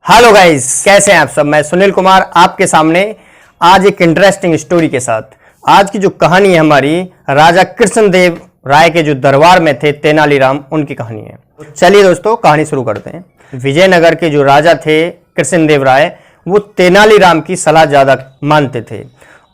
Hello guys, कैसे हैं आप सब। मैं सुनील कुमार आपके सामने आज एक इंटरेस्टिंग स्टोरी के साथ। आज की जो कहानी है हमारी राजा कृष्णदेव राय के जो दरबार में थे तेनालीराम, उनकी कहानी है। चलिए दोस्तों, कहानी शुरू करते हैं। विजयनगर के जो राजा थे कृष्णदेव राय, वो तेनालीराम की सलाह ज़्यादा मानते थे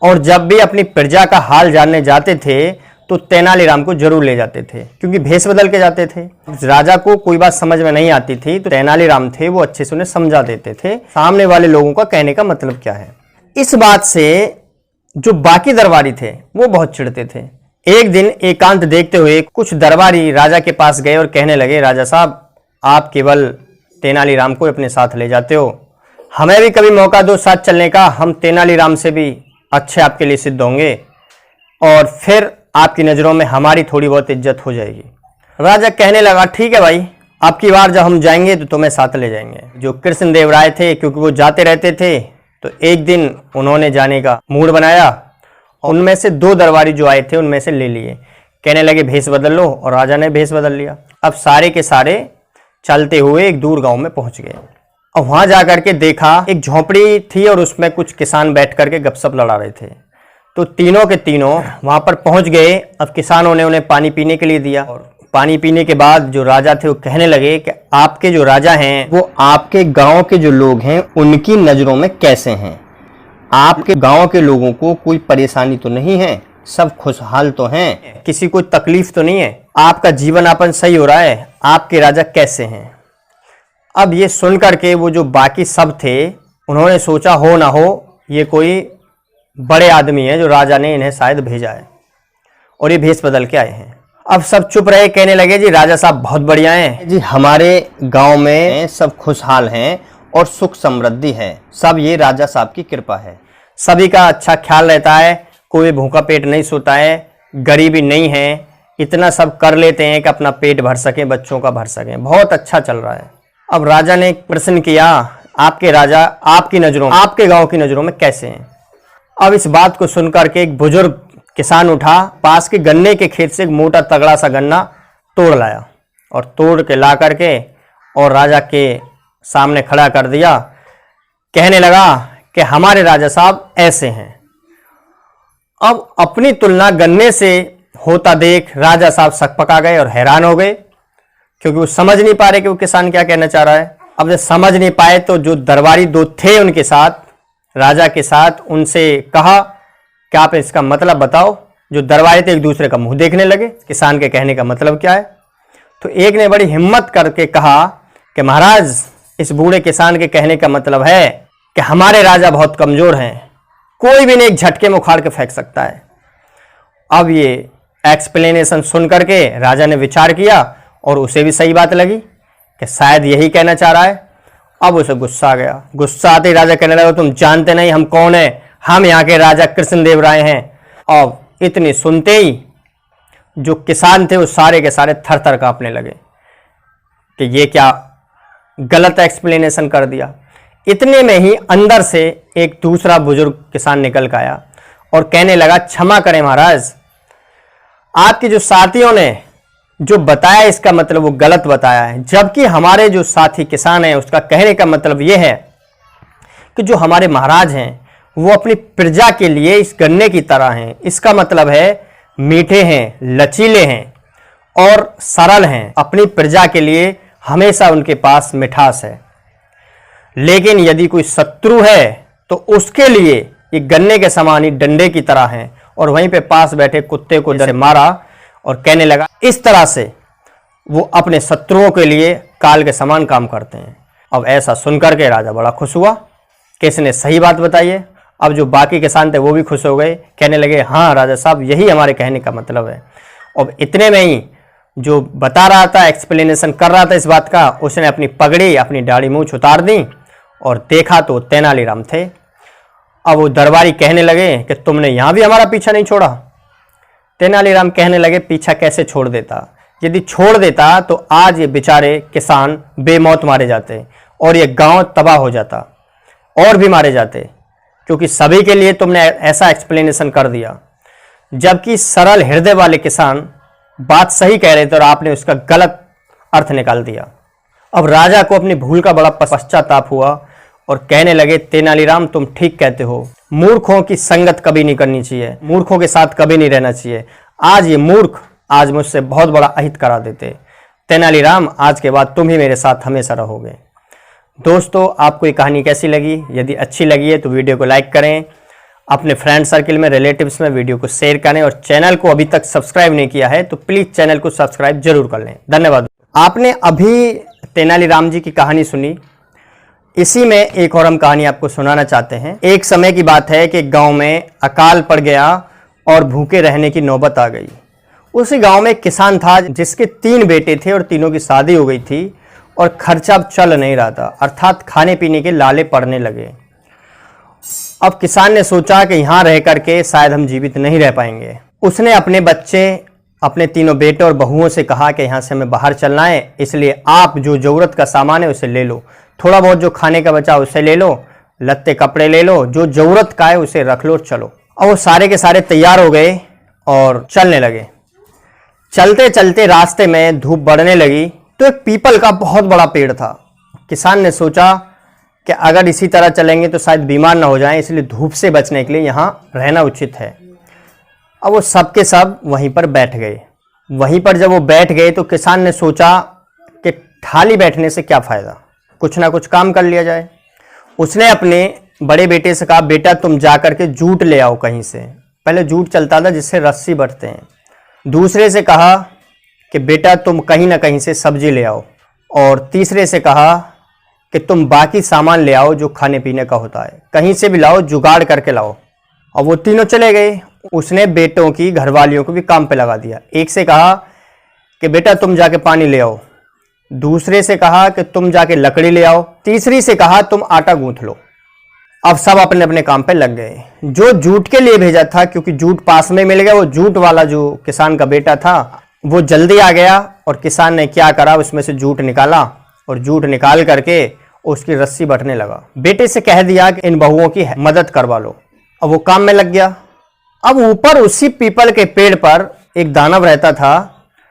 और जब भी अपनी प्रजा का हाल जानने जाते थे तो तेनालीराम को जरूर ले जाते थे, क्योंकि भेष बदल के जाते थे। राजा को कोई बात समझ में नहीं आती थी तो तेनालीराम थे वो अच्छे से उन्हें समझा देते थे सामने वाले लोगों का कहने का मतलब क्या है। इस बात से जो बाकी दरबारी थे वो बहुत चिढ़ते थे। एक दिन एकांत देखते हुए कुछ दरबारी राजा के पास गए और कहने लगे, राजा साहब, आप केवल तेनालीराम को अपने साथ ले जाते हो, हमें भी कभी मौका दो साथ चलने का, हम तेनालीराम से भी अच्छे आपके लिए सिद्ध होंगे और फिर आपकी नज़रों में हमारी थोड़ी बहुत इज्जत हो जाएगी। राजा कहने लगा, ठीक है भाई, आपकी बार जब हम जाएंगे तो तुम्हें साथ ले जाएंगे। जो कृष्णदेव राय थे, क्योंकि वो जाते रहते थे, तो एक दिन उन्होंने जाने का मूड बनाया। उनमें से दो दरबारी जो आए थे उनमें से ले लिए, कहने लगे भेष बदल लो, और राजा ने भेष बदल लिया। अब सारे के सारे चलते हुए एक दूर गाँव में पहुँच गए। अब वहाँ जा करके देखा एक झोंपड़ी थी और उसमें कुछ किसान बैठ करके गपशप लड़ा रहे थे। तो तीनों के तीनों वहां पर पहुंच गए। अब किसानों ने उन्हें पानी पीने के लिए दिया और पानी पीने के बाद जो राजा थे वो कहने लगे कि आपके जो राजा हैं वो आपके गांव के जो लोग हैं उनकी नजरों में कैसे हैं, आपके गांव के लोगों को कोई परेशानी तो नहीं है, सब खुशहाल तो हैं, किसी को तकलीफ तो नहीं है, आपका जीवन यापन सही हो रहा है, आपके राजा कैसे हैं। अब ये सुन करके वो जो बाकी सब थे उन्होंने सोचा, हो ना हो ये कोई बड़े आदमी है जो राजा ने इन्हें शायद भेजा है और ये भेष बदल के आए हैं। अब सब चुप रहे, कहने लगे, जी राजा साहब बहुत बढ़िया हैं जी, हमारे गांव में सब खुशहाल हैं और सुख समृद्धि है, सब ये राजा साहब की कृपा है, सभी का अच्छा ख्याल रहता है, कोई भूखा पेट नहीं सोता है, गरीबी नहीं है, इतना सब कर लेते हैं कि अपना पेट भर सकें, बच्चों का भर सकें, बहुत अच्छा चल रहा है। अब राजा ने एक प्रश्न किया, आपके राजा आपकी नज़रों, आपके गाँव की नज़रों में कैसे हैं। अब इस बात को सुनकर के एक बुजुर्ग किसान उठा, पास के गन्ने के खेत से एक मोटा तगड़ा सा गन्ना तोड़ लाया और तोड़ के ला करके और राजा के सामने खड़ा कर दिया। कहने लगा कि हमारे राजा साहब ऐसे हैं। अब अपनी तुलना गन्ने से होता देख राजा साहब सकपका गए और हैरान हो गए, क्योंकि वो समझ नहीं पा रहे कि वो किसान क्या कहना चाह रहा है। अब जब समझ नहीं पाए तो जो दरबारी दो थे उनके साथ, राजा के साथ, उनसे कहा कि आप इसका मतलब बताओ। जो दरबारी थे एक दूसरे का मुंह देखने लगे, किसान के कहने का मतलब क्या है। तो एक ने बड़ी हिम्मत करके कहा कि महाराज, इस बूढ़े किसान के कहने का मतलब है कि हमारे राजा बहुत कमजोर हैं, कोई भी नहीं एक झटके में उखाड़ के फेंक सकता है। अब ये एक्सप्लेनेशन सुन करके राजा ने विचार किया और उसे भी सही बात लगी कि शायद यही कहना चाह रहा है। अब उसे गुस्सा आ गया। गुस्सा आते ही राजा कहने लगा, तुम जानते नहीं हम कौन है, हम यहाँ के राजा कृष्णदेव राय हैं। और इतनी सुनते ही जो किसान थे वो सारे के सारे थर थर कांपने लगे कि ये क्या गलत एक्सप्लेनेशन कर दिया। इतने में ही अंदर से एक दूसरा बुजुर्ग किसान निकल के आया और कहने लगा, क्षमा करें महाराज, आपके जो साथियों ने जो बताया इसका मतलब वो गलत बताया है, जबकि हमारे जो साथी किसान हैं उसका कहने का मतलब ये है कि जो हमारे महाराज हैं वो अपनी प्रजा के लिए इस गन्ने की तरह हैं। इसका मतलब है मीठे हैं, लचीले हैं और सरल हैं, अपनी प्रजा के लिए हमेशा उनके पास मिठास है। लेकिन यदि कोई शत्रु है तो उसके लिए ये गन्ने के समान ही डंडे की तरह हैं। और वहीं पे पास बैठे कुत्ते को जैसे मारा और कहने लगा, इस तरह से वो अपने शत्रुओं के लिए काल के समान काम करते हैं। अब ऐसा सुनकर के राजा बड़ा खुश हुआ कि इसने सही बात बताई है। अब जो बाकी किसान थे वो भी खुश हो गए, कहने लगे, हाँ राजा साहब, यही हमारे कहने का मतलब है। अब इतने में ही जो बता रहा था, एक्सप्लेनेशन कर रहा था इस बात का, उसने अपनी पगड़ी, अपनी दाढ़ी मूंछ उतार दी और देखा तो तेनालीराम थे। अब वो दरबारी कहने लगे कि तुमने यहाँ भी हमारा पीछा नहीं छोड़ा। तेनालीराम कहने लगे, पीछा कैसे छोड़ देता, यदि छोड़ देता तो आज ये बेचारे किसान बेमौत मारे जाते और ये गांव तबाह हो जाता और भी मारे जाते, क्योंकि सभी के लिए तुमने ऐसा एक्सप्लेनेशन कर दिया, जबकि सरल हृदय वाले किसान बात सही कह रहे थे और आपने उसका गलत अर्थ निकाल दिया। अब राजा को अपनी भूल का बड़ा पश्चाताप हुआ और कहने लगे, तेनालीराम तुम ठीक कहते हो, मूर्खों की संगत कभी नहीं करनी चाहिए, मूर्खों के साथ कभी नहीं रहना चाहिए। आज ये मूर्ख आज मुझसे बहुत बड़ा अहित करा देते। तेनालीराम आज के बाद तुम ही मेरे साथ हमेशा रहोगे। दोस्तों, आपको ये कहानी कैसी लगी? यदि अच्छी लगी है तो वीडियो को लाइक करें, अपने फ्रेंड सर्किल में, रिलेटिव्स में वीडियो को शेयर करें और चैनल को अभी तक सब्सक्राइब नहीं किया है तो प्लीज़ चैनल को सब्सक्राइब जरूर कर लें। धन्यवाद। आपने अभी तेनालीराम जी की कहानी सुनी, इसी में एक और हम कहानी आपको सुनाना चाहते हैं। एक समय की बात है कि गांव में अकाल पड़ गया और भूखे रहने की नौबत आ गई। उसी गांव में एक किसान था जिसके 3 बेटे थे और तीनों की शादी हो गई थी और खर्चा अब चल नहीं रहा था, अर्थात खाने पीने के लाले पड़ने लगे। अब किसान ने सोचा कि यहाँ रह करके शायद हम जीवित नहीं रह पाएंगे। उसने अपने बच्चे, अपने तीनों बेटे और बहुओं से कहा कि यहाँ से हमें बाहर चलना है, इसलिए आप जो ज़रूरत का सामान है उसे ले लो, थोड़ा बहुत जो खाने का बचा उसे ले लो, लत्ते कपड़े ले लो, जो ज़रूरत का है उसे रख लो, चलो। और वो सारे के सारे तैयार हो गए और चलने लगे। चलते चलते रास्ते में धूप बढ़ने लगी तो एक पीपल का बहुत बड़ा पेड़ था। किसान ने सोचा कि अगर इसी तरह चलेंगे तो शायद बीमार ना हो जाएं, इसलिए धूप से बचने के लिए यहाँ रहना उचित है। अब वो सब के सब वहीं पर बैठ गए। वहीं पर जब वो बैठ गए तो किसान ने सोचा कि खाली बैठने से क्या फ़ायदा, कुछ ना कुछ काम कर लिया जाए। उसने अपने बड़े बेटे से कहा, बेटा तुम जा कर के जूट ले आओ कहीं से। पहले जूट चलता था जिससे रस्सी बटते हैं। दूसरे से कहा कि बेटा तुम कहीं ना कहीं से सब्जी ले आओ। और तीसरे से कहा कि तुम बाकी सामान ले आओ जो खाने पीने का होता है, कहीं से भी लाओ, जुगाड़ करके लाओ। और वो तीनों चले गए। उसने बेटों की घरवालियों को भी काम पे लगा दिया। एक से कहा कि बेटा तुम जाके पानी ले आओ, दूसरे से कहा कि तुम जाके लकड़ी ले आओ, तीसरी से कहा तुम आटा गूंथ लो। अब सब अपने अपने काम पे लग गए। जो जूट के लिए भेजा था, क्योंकि जूट पास में मिल गया, वो जूट वाला जो किसान का बेटा था वो जल्दी आ गया और किसान ने क्या करा, उसमें से जूट निकाला और जूट निकाल करके उसकी रस्सी बटने लगा। बेटे से कह दिया कि इन बहुओं की मदद करवा लो। अब वो काम में लग गया। अब ऊपर उसी पीपल के पेड़ पर एक दानव रहता था।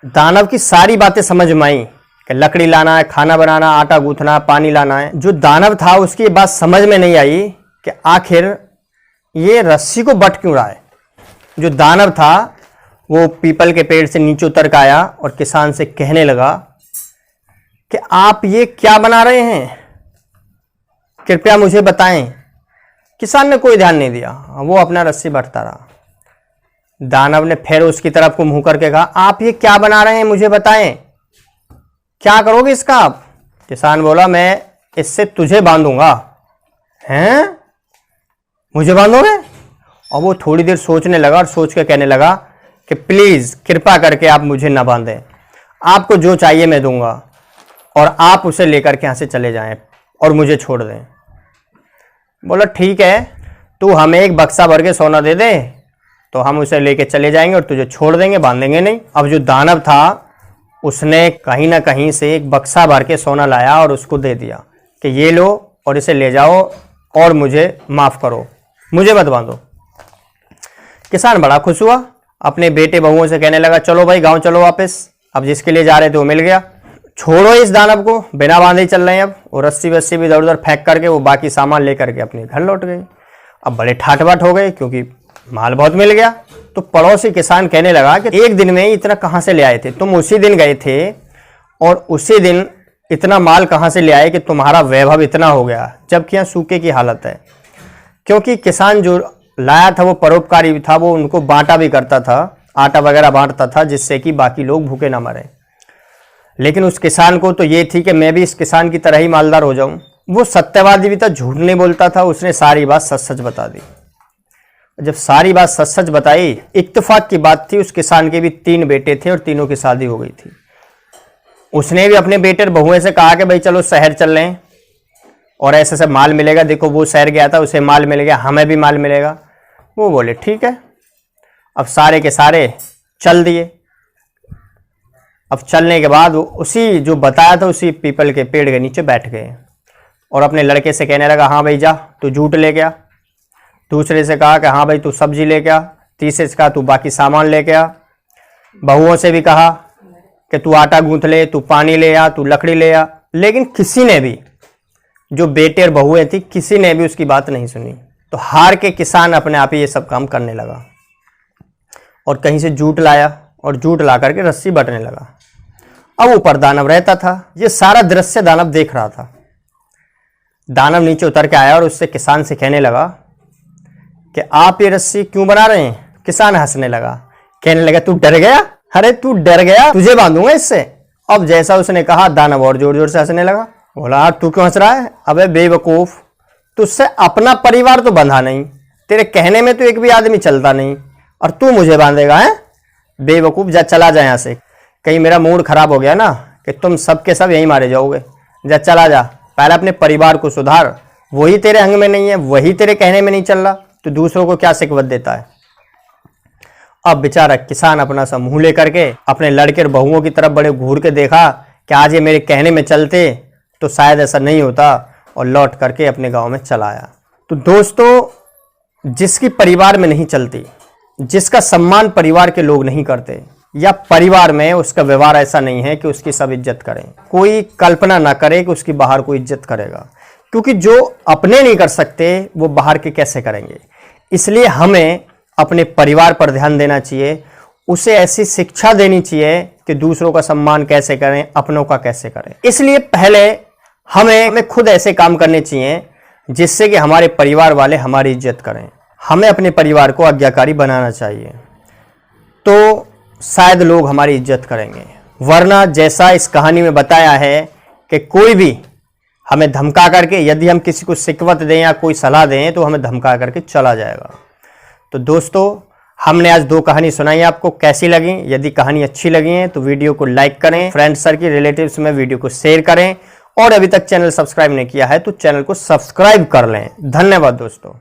दानव की सारी बातें समझ में आई कि लकड़ी लाना है, खाना बनाना, आटा गूंथना, पानी लाना है। जो दानव था उसकी बात समझ में नहीं आई कि आखिर ये रस्सी को बट क्यों रहा है। जो दानव था वो पीपल के पेड़ से नीचे उतर कर आया और किसान से कहने लगा कि आप ये क्या बना रहे हैं, कृपया मुझे बताएं। किसान ने कोई ध्यान नहीं दिया, वो अपना रस्सी बटता रहा। दानव ने फिर उसकी तरफ को मुंह करके कहा, आप ये क्या बना रहे हैं, मुझे बताएं, क्या करोगे इसका आप? किसान बोला, मैं इससे तुझे बांधूंगा। हैं, मुझे बांधोगे? और वो थोड़ी देर सोचने लगा और सोच के कहने लगा कि प्लीज कृपा करके आप मुझे ना बांधें, आपको जो चाहिए मैं दूंगा और आप उसे लेकर के यहाँ से चले जाएं और मुझे छोड़ दें। बोला ठीक है, तू हमें एक बक्सा भर के सोना दे दे तो हम उसे लेके चले जाएंगे और तुझे छोड़ देंगे, बांधेंगे नहीं। अब जो दानव था उसने कहीं ना कहीं से एक बक्सा भर के सोना लाया और उसको दे दिया कि ये लो और इसे ले जाओ और मुझे माफ़ करो, मुझे मत बांधो। किसान बड़ा खुश हुआ, अपने बेटे बहुओं से कहने लगा, चलो भाई गांव चलो वापस। अब जिसके लिए जा रहे थे वो मिल गया। छोड़ो इस दानव को, बिना बांधे चल रहे हैं। अब वो रस्सी वस्सी भी इधर उधर फेंक करके वो बाकी सामान लेकर के अपने घर लौट गए। अब बड़े ठाट बाट हो गए क्योंकि माल बहुत मिल गया। तो पड़ोसी किसान कहने लगा कि एक दिन में इतना कहाँ से ले आए थे, तुम उसी दिन गए थे और उसी दिन इतना माल कहाँ से ले आए कि तुम्हारा वैभव इतना हो गया, जबकि यहाँ सूखे की हालत है। क्योंकि किसान जो लाया था वो परोपकारी भी था, वो उनको बांटा भी करता था, आटा वगैरह बांटता था जिससे कि बाकी लोग भूखे ना मरे। लेकिन उस किसान को तो ये थी कि मैं भी इस किसान की तरह ही मालदार हो जाऊं। वो सत्यवादी भी था, झूठ नहीं बोलता था। उसने सारी बात सच सच बता दी। जब सारी बात सच सच बताई, इत्तेफाक की बात थी, उस किसान के भी 3 बेटे थे और तीनों की शादी हो गई थी। उसने भी अपने बेटे और बहुएं से कहा कि भाई चलो शहर चल रहे हैं और ऐसे से माल मिलेगा। देखो वो शहर गया था, उसे माल मिल गया, हमें भी माल मिलेगा। वो बोले ठीक है। अब सारे के सारे चल दिए। अब चलने के बाद वो उसी जो बताया था उसी पीपल के पेड़ के नीचे बैठ गए और अपने लड़के से कहने लगा, हाँ भाई जा तू जूट ले गया। दूसरे से कहा कि हाँ भाई तू सब्जी ले गया। तीसरे से कहा तू बाकी सामान ले गया। बहुओं से भी कहा कि तू आटा गूंथ ले, तू पानी ले आ, तू लकड़ी ले आ। लेकिन किसी ने भी, जो बेटे और बहुएं थी, किसी ने भी उसकी बात नहीं सुनी। तो हार के किसान अपने आप ही ये सब काम करने लगा और कहीं से जूट लाया और जूट ला करके रस्सी बटने लगा। अब ऊपर दानव रहता था। ये सारा दृश्य दानव देख रहा था। दानव नीचे उतर के आया और उससे किसान से कहने लगा कि आप ये रस्सी क्यों बना रहे हैं। किसान हंसने लगा, कहने लगा तू डर गया, अरे तू डर गया, तुझे बांधूंगा इससे। अब जैसा उसने कहा दानव और जोर जोर से हंसने लगा। बोला तू क्यों हंस रहा है, अबे बेवकूफ, तुझसे अपना परिवार तो बंधा नहीं, तेरे कहने में तो एक भी आदमी चलता नहीं और तू मुझे बांधेगा है, बेवकूफ, जा चला जा यहाँ से। कहीं मेरा मूड खराब हो गया ना कि तुम सब के सब यहीं मारे जाओगे, जा चला जा, पहले अपने परिवार को सुधार। वही तेरे अंग में नहीं है, वही तेरे कहने में नहीं चल रहा, तो दूसरों को क्या सिकवत देता है। अब बेचारा किसान अपना सा मुंह लेकर के अपने लड़के और बहुओं की तरफ बड़े घूर के देखा कि आज ये मेरे कहने में चलते तो शायद ऐसा नहीं होता, और लौट करके अपने गांव में चला आया। तो दोस्तों, जिसकी परिवार में नहीं चलती, जिसका सम्मान परिवार के लोग नहीं करते, या परिवार में उसका व्यवहार ऐसा नहीं है कि उसकी सब इज्जत करें, कोई कल्पना ना करे कि उसकी बाहर कोई इज्जत करेगा, क्योंकि जो अपने नहीं कर सकते वो बाहर के कैसे करेंगे। इसलिए हमें अपने परिवार पर ध्यान देना चाहिए, उसे ऐसी शिक्षा देनी चाहिए कि दूसरों का सम्मान कैसे करें, अपनों का कैसे करें। इसलिए पहले हमें खुद ऐसे काम करने चाहिए जिससे कि हमारे परिवार वाले हमारी इज्जत करें। हमें अपने परिवार को आज्ञाकारी बनाना चाहिए, तो शायद लोग हमारी इज्जत करेंगे। वरना जैसा इस कहानी में बताया है कि कोई भी हमें धमका करके, यदि हम किसी को सिकवत दें या कोई सलाह दें तो हमें धमका करके चला जाएगा। तो दोस्तों, हमने आज 2 कहानी सुनाई, आपको कैसी लगी। यदि कहानी अच्छी लगी है तो वीडियो को लाइक करें, फ्रेंड्स सर्किल रिलेटिव्स में वीडियो को शेयर करें, और अभी तक चैनल सब्सक्राइब नहीं किया है तो चैनल को सब्सक्राइब कर लें। धन्यवाद दोस्तों।